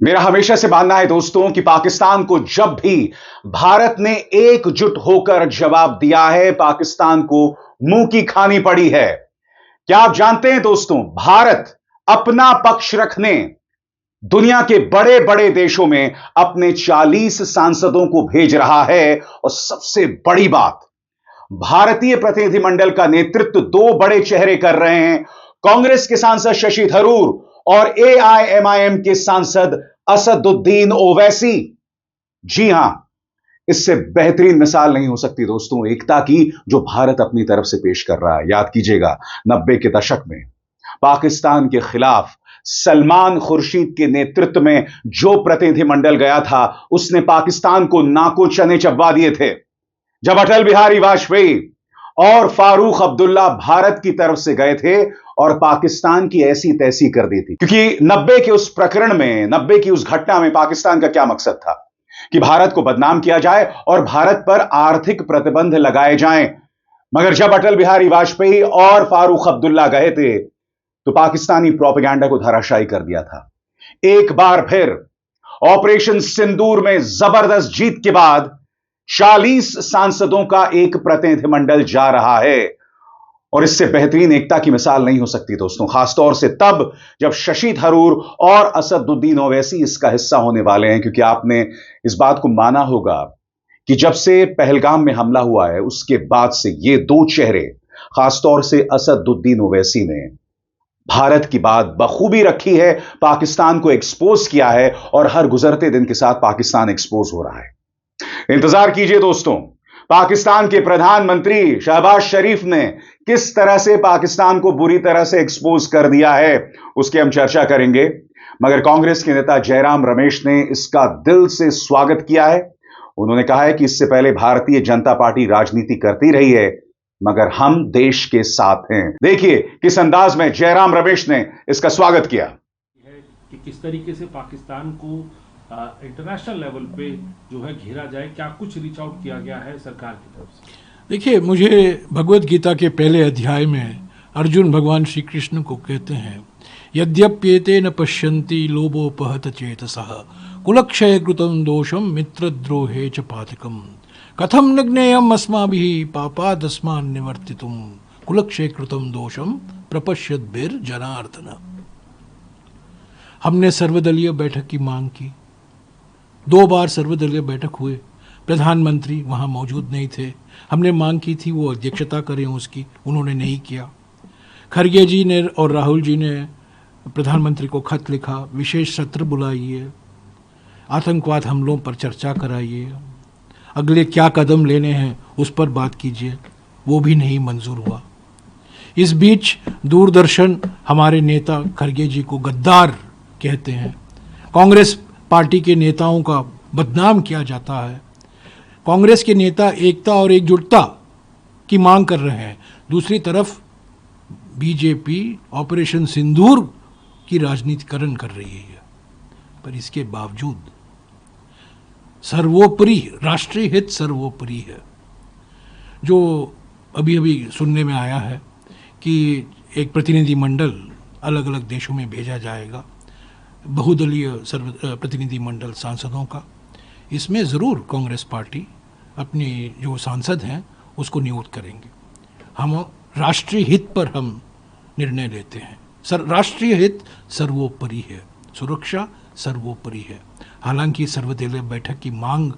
मेरा हमेशा से मानना है दोस्तों कि पाकिस्तान को जब भी भारत ने एकजुट होकर जवाब दिया है, पाकिस्तान को मुंह की खानी पड़ी है। क्या आप जानते हैं दोस्तों, भारत अपना पक्ष रखने दुनिया के बड़े बड़े देशों में अपने 40 सांसदों को भेज रहा है। और सबसे बड़ी बात, भारतीय प्रतिनिधिमंडल का नेतृत्व दो बड़े चेहरे कर रहे हैं। कांग्रेस के सांसद शशि थरूर और एआईएमआईएम के सांसद असदुद्दीन ओवैसी। जी हां, इससे बेहतरीन मिसाल नहीं हो सकती दोस्तों एकता की, जो भारत अपनी तरफ से पेश कर रहा है। याद कीजिएगा, 90 के दशक में पाकिस्तान के खिलाफ सलमान खुर्शीद के नेतृत्व में जो प्रतिनिधिमंडल गया था, उसने पाकिस्तान को नाको चने चबवा दिए थे। जब अटल बिहारी वाजपेयी और फारूक अब्दुल्ला भारत की तरफ से गए थे और पाकिस्तान की ऐसी तैसी कर दी थी, क्योंकि 90 के उस प्रकरण में, 90 की उस घटना में पाकिस्तान का क्या मकसद था कि भारत को बदनाम किया जाए और भारत पर आर्थिक प्रतिबंध लगाए जाएं। मगर जब अटल बिहारी वाजपेयी और फारूक अब्दुल्ला गए थे तो पाकिस्तानी प्रोपेगेंडा को धराशायी कर दिया था। एक बार फिर ऑपरेशन सिंदूर में जबरदस्त जीत के बाद 40 सांसदों का एक प्रतिनिधिमंडल जा रहा है। और इससे बेहतरीन एकता की मिसाल नहीं हो सकती दोस्तों, खासतौर से तब जब शशि थरूर और असदुद्दीन ओवैसी इसका हिस्सा होने वाले हैं। क्योंकि आपने इस बात को माना होगा कि जब से पहलगाम में हमला हुआ है, उसके बाद से ये दो चेहरे, खासतौर से असदुद्दीन ओवैसी ने भारत की बात बखूबी रखी है, पाकिस्तान को एक्सपोज किया है और हर गुजरते दिन के साथ पाकिस्तान एक्सपोज हो रहा है। इंतजार कीजिए दोस्तों, पाकिस्तान के प्रधानमंत्री शहबाज शरीफ ने किस तरह से पाकिस्तान को बुरी तरह से एक्सपोज कर दिया है, उसकी हम चर्चा करेंगे। मगर कांग्रेस के नेता जयराम रमेश ने इसका दिल से स्वागत किया है। उन्होंने कहा है कि इससे पहले भारतीय जनता पार्टी राजनीति करती रही है, मगर हम देश के साथ हैं। देखिए किस अंदाज में जयराम रमेश ने इसका स्वागत किया है कि किस तरीके से पाकिस्तान को इंटरनेशनल लेवल पे जो है घेरा जाए। क्या कुछ रीच आउट किया गया है सरकार की तरफ से? देखिए, मुझे भगवत गीता के पहले अध्याय में अर्जुन भगवान श्री कृष्ण को कहते हैं, यद्यप्येते न पश्यन्ति लोभोपहत चेतसः कुलक्षय कृतं दोषम मित्रद्रोहे च पातकम कथम न ज्ञेयम् अस्माभिः पापादस्मान् निवर्तितुम कुलक्षय कृतं दोषम प्रपश्यद्भिर्जनार्दन। हमने सर्वदलीय बैठक की मांग की। 2 बार सर्वदलीय बैठक हुए, प्रधानमंत्री वहाँ मौजूद नहीं थे। हमने मांग की थी वो अध्यक्षता करें उसकी, उन्होंने नहीं किया। खरगे जी ने और राहुल जी ने प्रधानमंत्री को खत लिखा, विशेष सत्र बुलाइए, आतंकवाद हमलों पर चर्चा कराइए, अगले क्या कदम लेने हैं उस पर बात कीजिए, वो भी नहीं मंजूर हुआ। इस बीच दूरदर्शन हमारे नेता खरगे जी को गद्दार कहते हैं, कांग्रेस पार्टी के नेताओं का बदनाम किया जाता है। कांग्रेस के नेता एकता और एकजुटता की मांग कर रहे हैं, दूसरी तरफ बीजेपी ऑपरेशन सिंदूर की राजनीतिकरण कर रही है। पर इसके बावजूद सर्वोपरि राष्ट्रीय हित सर्वोपरि है। जो अभी अभी सुनने में आया है कि एक प्रतिनिधिमंडल अलग अलग देशों में भेजा जाएगा, बहुदलीय प्रतिनिधिमंडल सांसदों का, इसमें ज़रूर कांग्रेस पार्टी अपने जो सांसद हैं उसको नियुक्त करेंगे। हम राष्ट्रीय हित पर हम निर्णय लेते हैं। राष्ट्रीय हित सर्वोपरि है, सुरक्षा सर्वोपरि है। हालांकि सर्वदलीय बैठक की मांग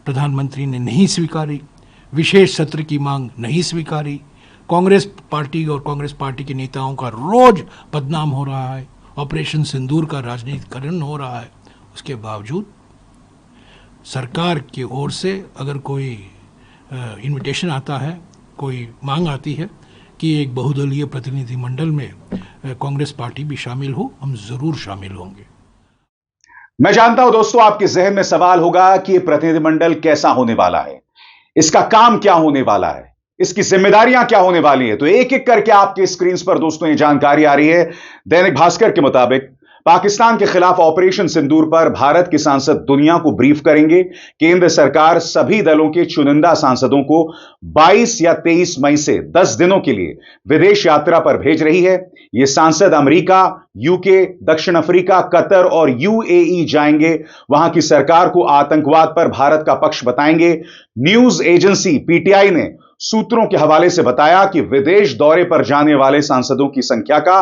प्रधानमंत्री ने नहीं स्वीकारी, विशेष सत्र की मांग नहीं स्वीकारी। कांग्रेस पार्टी और कांग्रेस पार्टी के नेताओं का रोज बदनाम हो रहा है, ऑपरेशन सिंदूर का राजनीतिकरण हो रहा है। उसके बावजूद सरकार की ओर से अगर कोई इनविटेशन आता है, कोई मांग आती है कि एक बहुदलीय प्रतिनिधिमंडल में कांग्रेस पार्टी भी शामिल हो, हम ज़रूर शामिल होंगे। मैं जानता हूं दोस्तों, आपके जहन में सवाल होगा कि यह प्रतिनिधिमंडल कैसा होने वाला है, इसका काम क्या होने वाला है, इसकी जिम्मेदारियां क्या होने वाली है। तो एक एक करके आपके स्क्रीन पर दोस्तों ये जानकारी आ रही है। दैनिक भास्कर के मुताबिक पाकिस्तान के खिलाफ ऑपरेशन सिंदूर पर भारत के सांसद दुनिया को ब्रीफ करेंगे। केंद्र सरकार सभी दलों के चुनिंदा सांसदों को 22 या 23 मई से 10 दिनों के लिए विदेश यात्रा पर भेज रही है। ये सांसद अमेरिका, यूके, दक्षिण अफ्रीका, कतर और यूएई जाएंगे। वहां की सरकार को आतंकवाद पर भारत का पक्ष बताएंगे। न्यूज एजेंसी पीटीआई ने सूत्रों के हवाले से बताया कि विदेश दौरे पर जाने वाले सांसदों की संख्या का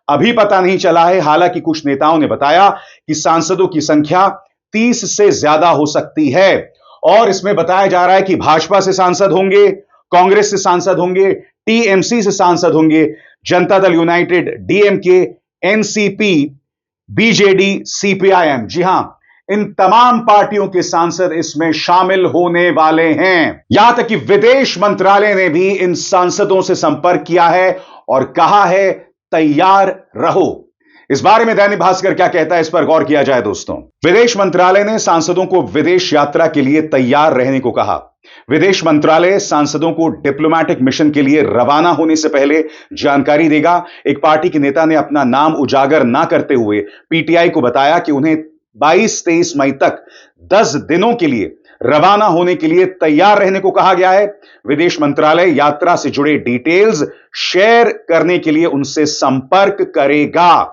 अभी पता नहीं चला है। हालांकि कुछ नेताओं ने बताया कि सांसदों की संख्या 30 से ज्यादा हो सकती है और इसमें बताया जा रहा है कि भाजपा से सांसद होंगे, कांग्रेस से सांसद होंगे, टीएमसी से सांसद होंगे, Janata Dal United, DMK, NCP, BJD, CPIM. जी हां, इन तमाम पार्टियों के सांसद इसमें शामिल होने वाले हैं। यहां तक कि विदेश मंत्रालय ने भी इन सांसदों से संपर्क किया है और कहा है तैयार रहो। इस बारे में दैनिक भास्कर क्या कहता है, इस पर गौर किया जाए दोस्तों। विदेश मंत्रालय ने सांसदों को विदेश यात्रा के लिए तैयार रहने को कहा। विदेश मंत्रालय सांसदों को डिप्लोमैटिक मिशन के लिए रवाना होने से पहले जानकारी देगा। एक पार्टी के नेता ने अपना नाम उजागर ना करते हुए पीटीआई को बताया कि उन्हें 22-23 मई तक 10 दिनों के लिए रवाना होने के लिए तैयार रहने को कहा गया है। विदेश मंत्रालय यात्रा से जुड़े डिटेल्स शेयर करने के लिए उनसे संपर्क करेगा।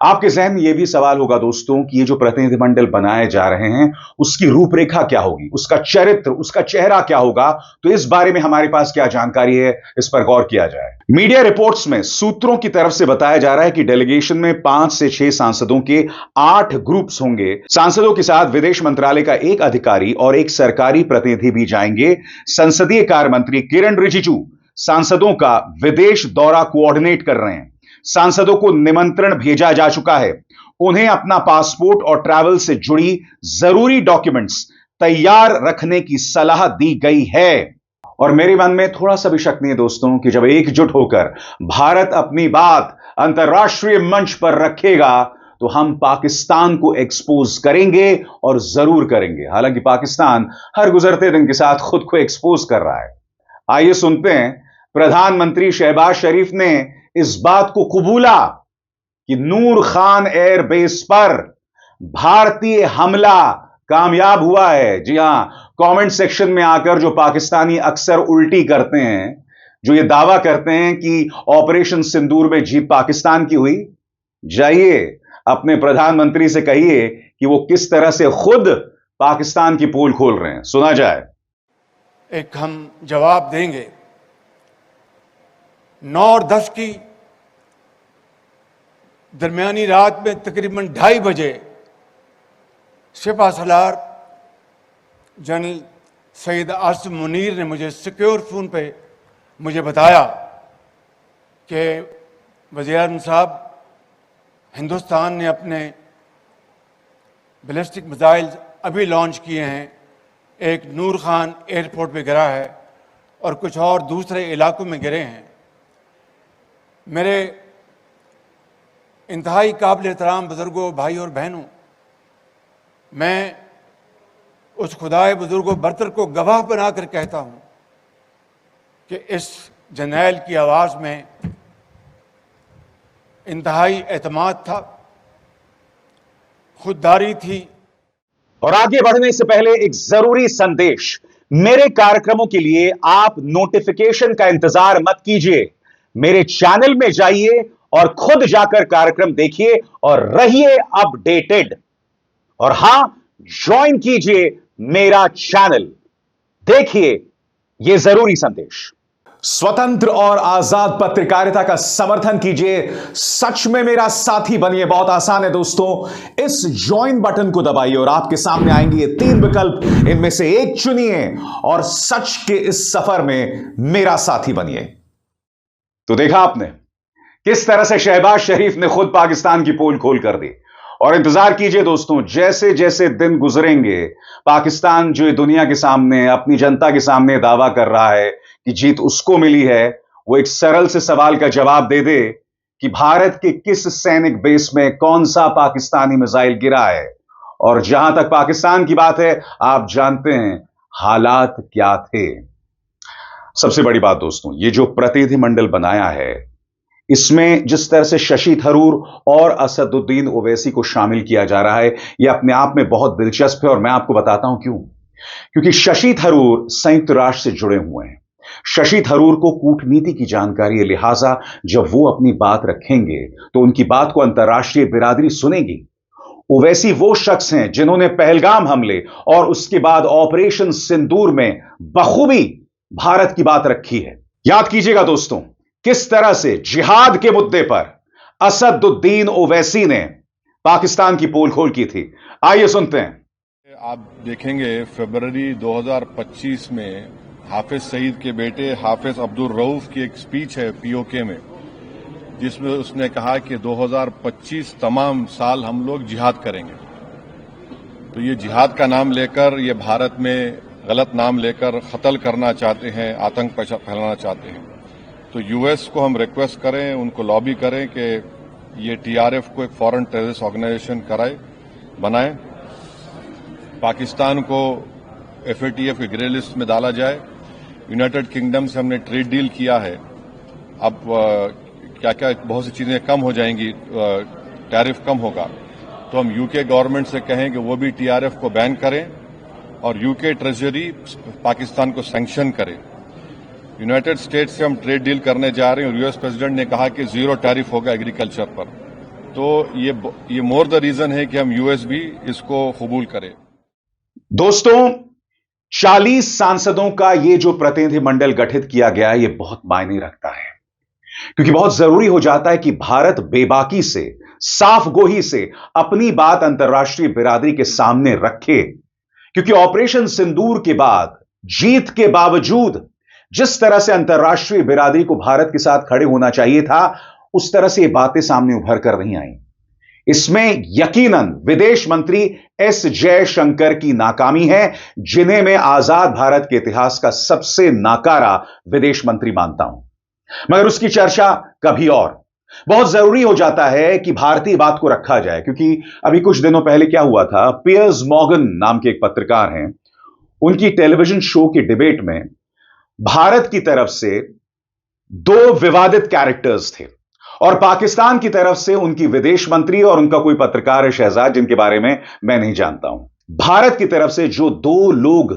आपके जहन में यह भी सवाल होगा दोस्तों कि ये जो प्रतिनिधिमंडल बनाए जा रहे हैं उसकी रूपरेखा क्या होगी, उसका चरित्र, उसका चेहरा क्या होगा। तो इस बारे में हमारे पास क्या जानकारी है, इस पर गौर किया जाए। मीडिया रिपोर्ट्स में सूत्रों की तरफ से बताया जा रहा है कि डेलीगेशन में 5 से 6 सांसदों के 8 ग्रुप्स होंगे। सांसदों के साथ विदेश मंत्रालय का एक अधिकारी और एक सरकारी प्रतिनिधि भी जाएंगे। संसदीय कार्य मंत्री किरण रिजिजू सांसदों का विदेश दौरा कोऑर्डिनेट कर रहे हैं। सांसदों को निमंत्रण भेजा जा चुका है। उन्हें अपना पासपोर्ट और ट्रैवल से जुड़ी जरूरी डॉक्यूमेंट्स तैयार रखने की सलाह दी गई है। और मेरे मन में थोड़ा सा भी शक नहीं है दोस्तों कि जब एकजुट होकर भारत अपनी बात अंतर्राष्ट्रीय मंच पर रखेगा तो हम पाकिस्तान को एक्सपोज करेंगे और जरूर करेंगे। हालांकि पाकिस्तान हर गुजरते दिन के साथ खुद को एक्सपोज कर रहा है। आइए सुनते हैं प्रधानमंत्री शहबाज शरीफ ने इस बात को कबूला कि नूर खान एयरबेस पर भारतीय हमला कामयाब हुआ है। जी हां, कमेंट सेक्शन में आकर जो पाकिस्तानी अक्सर उल्टी करते हैं, जो ये दावा करते हैं कि ऑपरेशन सिंदूर में जीत पाकिस्तान की हुई, जाइए अपने प्रधानमंत्री से कहिए कि वो किस तरह से खुद पाकिस्तान की पोल खोल रहे हैं। सुना जाए। एक हम जवाब देंगे। 9 और 10 की दरमियानी रात में तकरीबन 2:30 बजे सिपह सलार जनरल सैयद आसिम मुनीर ने मुझे सिक्योर फ़ोन पे मुझे बताया कि वज़ीर-ए-आज़म साहब, हिंदुस्तान ने अपने बैलिस्टिक मिसाइल अभी लॉन्च किए हैं। एक नूर खान एयरपोर्ट पे गिरा है और कुछ और दूसरे इलाकों में गिरे हैं। मेरे इंतहाई काबिल एहतराम बुज़ुर्गों, भाई और बहनों, मैं उस खुदाए बुज़ुर्गों बरतर को गवाह बनाकर कहता हूँ कि इस जर्नैल की आवाज़ में इंतहाई एतमाद था, खुददारी थी। और आगे बढ़ने से पहले एक जरूरी संदेश। मेरे कार्यक्रमों के लिए आप नोटिफिकेशन का इंतजार मत कीजिए। मेरे चैनल में जाइए और खुद जाकर कार्यक्रम देखिए और रहिए अपडेटेड। और हां, ज्वाइन कीजिए मेरा चैनल। देखिए यह जरूरी संदेश। स्वतंत्र और आजाद पत्रकारिता का समर्थन कीजिए। सच में मेरा साथी बनिए। बहुत आसान है दोस्तों, इस ज्वाइन बटन को दबाइए और आपके सामने आएंगे ये 3 विकल्प। इनमें से एक चुनिए और सच के इस सफर में मेरा साथी बनिए। तो देखा आपने किस तरह से शहबाज शरीफ ने खुद पाकिस्तान की पोल खोल कर दी। और इंतजार कीजिए दोस्तों, जैसे जैसे दिन गुजरेंगे, पाकिस्तान जो दुनिया के सामने, अपनी जनता के सामने दावा कर रहा है कि जीत उसको मिली है, वो एक सरल से सवाल का जवाब दे दे कि भारत के किस सैनिक बेस में कौन सा पाकिस्तानी मिसाइल गिरा है। और जहां तक पाकिस्तान की बात है, आप जानते हैं हालात क्या थे। सबसे बड़ी बात दोस्तों, ये जो प्रतिनिधिमंडल बनाया है, इसमें जिस तरह से शशि थरूर और असदुद्दीन ओवैसी को शामिल किया जा रहा है, यह अपने आप में बहुत दिलचस्प है और मैं आपको बताता हूं क्यों। क्योंकि शशि थरूर संयुक्त राष्ट्र से जुड़े हुए हैं। शशि थरूर को कूटनीति की जानकारी है, लिहाजा जब वो अपनी बात रखेंगे तो उनकी बात को अंतर्राष्ट्रीय बिरादरी सुनेगी। ओवैसी वो शख्स हैं जिन्होंने पहलगाम हमले और उसके बाद ऑपरेशन सिंदूर में बखूबी भारत की बात रखी है। याद कीजिएगा दोस्तों, किस तरह से जिहाद के मुद्दे पर असदुद्दीन ओवैसी ने पाकिस्तान की पोल खोल की थी। आइए सुनते हैं। आप देखेंगे फरवरी 2025 में हाफिज सईद के बेटे हाफिज अब्दुल रऊफ की एक स्पीच है पीओके में, जिसमें उसने कहा कि 2025 तमाम साल हम लोग जिहाद करेंगे। तो ये जिहाद का नाम लेकर ये भारत में गलत नाम लेकर कत्ल करना चाहते हैं, आतंक फैलाना चाहते हैं। तो यूएस को हम रिक्वेस्ट करें, उनको लॉबी करें कि ये टीआरएफ को एक फॉरेन टेररिस्ट ऑर्गेनाइजेशन बनाए, पाकिस्तान को एफएटीएफ की ग्रे लिस्ट में डाला जाए। यूनाइटेड किंगडम से हमने ट्रेड डील किया है, अब क्या क्या बहुत सी चीजें कम हो जाएंगी, टैरिफ कम होगा। तो हम यूके गवर्नमेंट से कहें कि वो भी टीआरएफ को बैन करें और यूके ट्रेजरी पाकिस्तान को सैंक्शन करे। यूनाइटेड स्टेट्स से हम ट्रेड डील करने जा रहे हैं और यूएस प्रेसिडेंट ने कहा कि 0 टैरिफ होगा एग्रीकल्चर पर। तो ये मोर द रीजन है कि हम यूएस भी इसको कबूल करें। दोस्तों, 40 सांसदों का यह जो प्रतिनिधिमंडल गठित किया गया है, यह बहुत मायने रखता है, क्योंकि बहुत जरूरी हो जाता है कि भारत बेबाकी से, साफ गोही से अपनी बात अंतर्राष्ट्रीय बिरादरी के सामने रखे। क्योंकि ऑपरेशन सिंदूर के बाद जीत के बावजूद जिस तरह से अंतर्राष्ट्रीय बिरादरी को भारत के साथ खड़े होना चाहिए था, उस तरह से ये बातें सामने उभर कर नहीं आई। इसमें यकीनन विदेश मंत्री एस जयशंकर की नाकामी है, जिन्हें मैं आजाद भारत के इतिहास का सबसे नाकारा विदेश मंत्री मानता हूं। मगर उसकी चर्चा कभी और। बहुत जरूरी हो जाता है कि भारतीय बात को रखा जाए, क्योंकि अभी कुछ दिनों पहले क्या हुआ था, पियर्स मॉर्गन नाम के एक पत्रकार हैं, उनकी टेलीविजन शो की डिबेट में भारत की तरफ से 2 विवादित कैरेक्टर्स थे और पाकिस्तान की तरफ से उनकी विदेश मंत्री और उनका कोई पत्रकार है शहजाद, जिनके बारे में मैं नहीं जानता हूं। भारत की तरफ से जो 2 लोग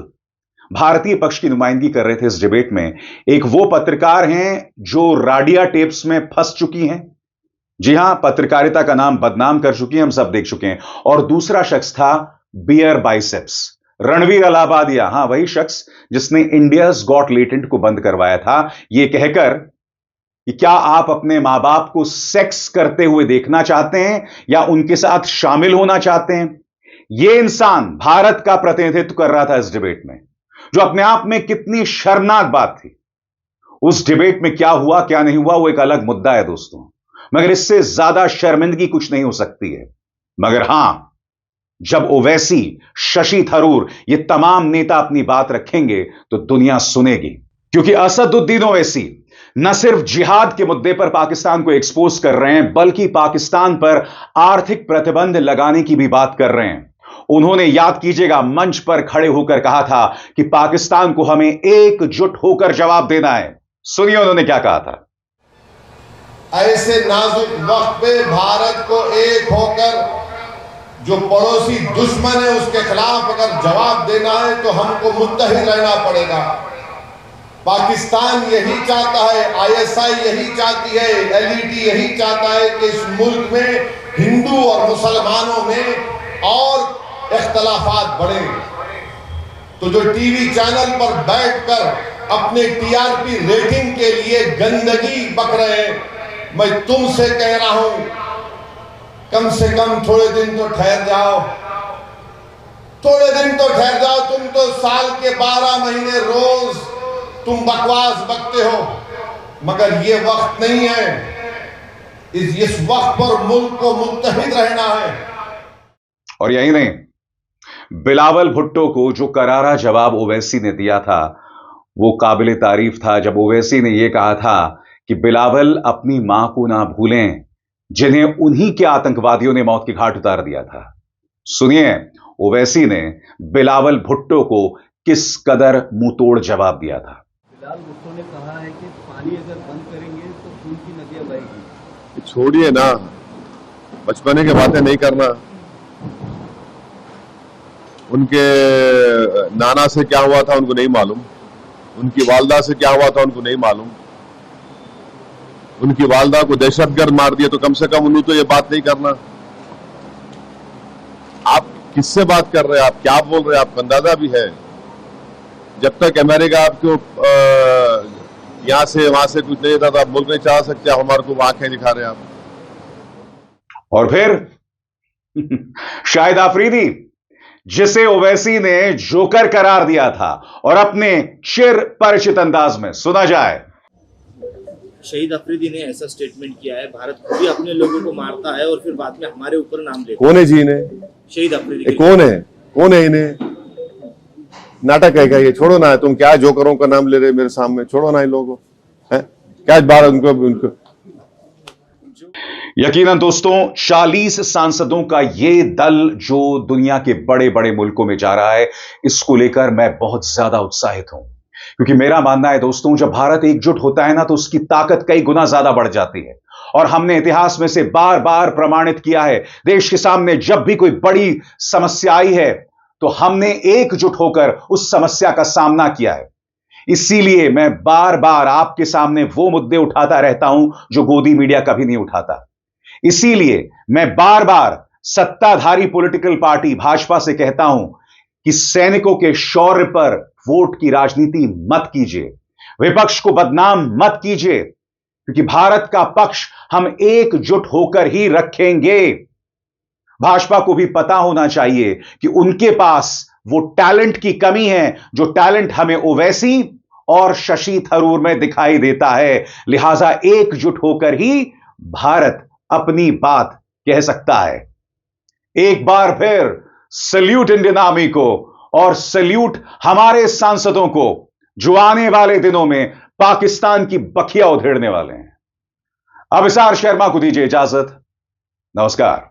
भारतीय पक्ष की नुमाइंदगी कर रहे थे इस डिबेट में, एक वो पत्रकार हैं जो राडिया टेप्स में फंस चुकी हैं, जी हां, पत्रकारिता का नाम बदनाम कर चुकी हैं, हम सब देख चुके हैं। और दूसरा शख्स था बियर बाइसेप्स, रणवीर अलाहाबादिया, हां वही शख्स जिसने इंडियाज गॉट लेटेंट को बंद करवाया था, यह कहकर कि क्या आप अपने मां बाप को सेक्स करते हुए देखना चाहते हैं या उनके साथ शामिल होना चाहते हैं। यह इंसान भारत का प्रतिनिधित्व कर रहा था इस डिबेट में, जो अपने आप में कितनी शर्मनाक बात थी। उस डिबेट में क्या हुआ क्या नहीं हुआ वो एक अलग मुद्दा है दोस्तों, मगर इससे ज्यादा शर्मिंदगी कुछ नहीं हो सकती है। मगर हां, जब ओवैसी, शशि थरूर, ये तमाम नेता अपनी बात रखेंगे तो दुनिया सुनेगी। क्योंकि असदुद्दीन ओवैसी न सिर्फ जिहाद के मुद्दे पर पाकिस्तान को एक्सपोज कर रहे हैं, बल्कि पाकिस्तान पर आर्थिक प्रतिबंध लगाने की भी बात कर रहे हैं। उन्होंने, याद कीजिएगा, मंच पर खड़े होकर कहा था कि पाकिस्तान को हमें एकजुट होकर जवाब देना है। सुनिए उन्होंने क्या कहा था। ऐसे नाजुक वक्त पे भारत को एक होकर जो पड़ोसी दुश्मन है उसके खिलाफ अगर जवाब देना है तो हमको मुत्तहिद रहना पड़ेगा। पाकिस्तान यही चाहता है, आईएसआई यही चाहती है, एलईटी यही चाहता है कि इस मुल्क में हिंदू और मुसलमानों में और इख्तलाफात बढ़े। तो जो टीवी चैनल पर बैठकर अपने टीआरपी रेटिंग के लिए गंदगी बक रहे हैं, मैं तुमसे कह रहा हूं, कम से कम थोड़े दिन तो ठहर जाओ, थोड़े दिन तो ठहर जाओ। तुम तो साल के 12 महीने रोज तुम बकवास बकते हो, मगर ये वक्त नहीं है। इस वक्त पर मुल्क को मुत्तहिद रहना है। और यही नहीं, बिलावल भुट्टो को जो करारा जवाब ओवैसी ने दिया था वो काबिले तारीफ था, जब ओवैसी ने यह कहा था कि बिलावल अपनी मां को ना भूलें जिन्हें उन्हीं के आतंकवादियों ने मौत की घाट उतार दिया था। सुनिए ओवैसी ने बिलावल भुट्टो को किस कदर मुंहतोड़ जवाब दिया था। बिलावल भुट्टो ने कहा है कि पानी अगर बंद करेंगे तो खून की नदियां बहेगी। छोड़िए ना, बचपने की बातें नहीं करना। उनके नाना से क्या हुआ था उनको नहीं मालूम, उनकी वालदा से क्या हुआ था उनको नहीं मालूम। उनकी वालदा को दहशतगर्द मार दिया तो कम से कम उन्हें तो ये बात नहीं करना। आप किससे बात कर रहे हैं, आप क्या बोल रहे हैं, आपको अंदाजा भी है। जब तक अमेरिका आपको यहां से वहां से कुछ नहीं था तो आप मुल्क नहीं चाह सकते, आप हमारे को आंखें दिखा रहे हैं आप। और फिर शाहिद आफरीदी, जिसे ओवैसी ने जोकर करार दिया था, और अपने चिर परिचित अंदाज में सुना जाए। शहीद अफरीदी ने ऐसा स्टेटमेंट किया है, भारत खुद ही अपने लोगों को मारता है और फिर बाद में हमारे ऊपर नाम लेता है। कौन है जी ने? शहीद अफरीदी कौन है? कौन है इन्हें? नाटक है क्या ये? छोड़ो ना, तुम क्या जोकरों का नाम ले रहे मेरे सामने? छोड़ो ना इन लोगों को, है क्या बात उनको। यकीनन दोस्तों, 40 सांसदों का ये दल जो दुनिया के बड़े बड़े मुल्कों में जा रहा है, इसको लेकर मैं बहुत ज्यादा उत्साहित हूं, क्योंकि मेरा मानना है दोस्तों, जब भारत एकजुट होता है ना तो उसकी ताकत कई गुना ज्यादा बढ़ जाती है। और हमने इतिहास में से बार बार प्रमाणित किया है, देश के सामने जब भी कोई बड़ी समस्या आई है तो हमने एकजुट होकर उस समस्या का सामना किया है। इसीलिए मैं बार बार आपके सामने वो मुद्दे उठाता रहता हूं जो गोदी मीडिया कभी नहीं उठाता। इसीलिए मैं बार बार सत्ताधारी पॉलिटिकल पार्टी भाजपा से कहता हूं कि सैनिकों के शौर्य पर वोट की राजनीति मत कीजिए, विपक्ष को बदनाम मत कीजिए, क्योंकि भारत का पक्ष हम एकजुट होकर ही रखेंगे। भाजपा को भी पता होना चाहिए कि उनके पास वो टैलेंट की कमी है, जो टैलेंट हमें ओवैसी और शशि थरूर में दिखाई देता है। लिहाजा एकजुट होकर ही भारत अपनी बात कह सकता है। एक बार फिर सल्यूट इंडियन आर्मी को, और सल्यूट हमारे सांसदों को, जो आने वाले दिनों में पाकिस्तान की बखिया उधेड़ने वाले हैं। अभिसार शर्मा को दीजिए इजाजत। नमस्कार।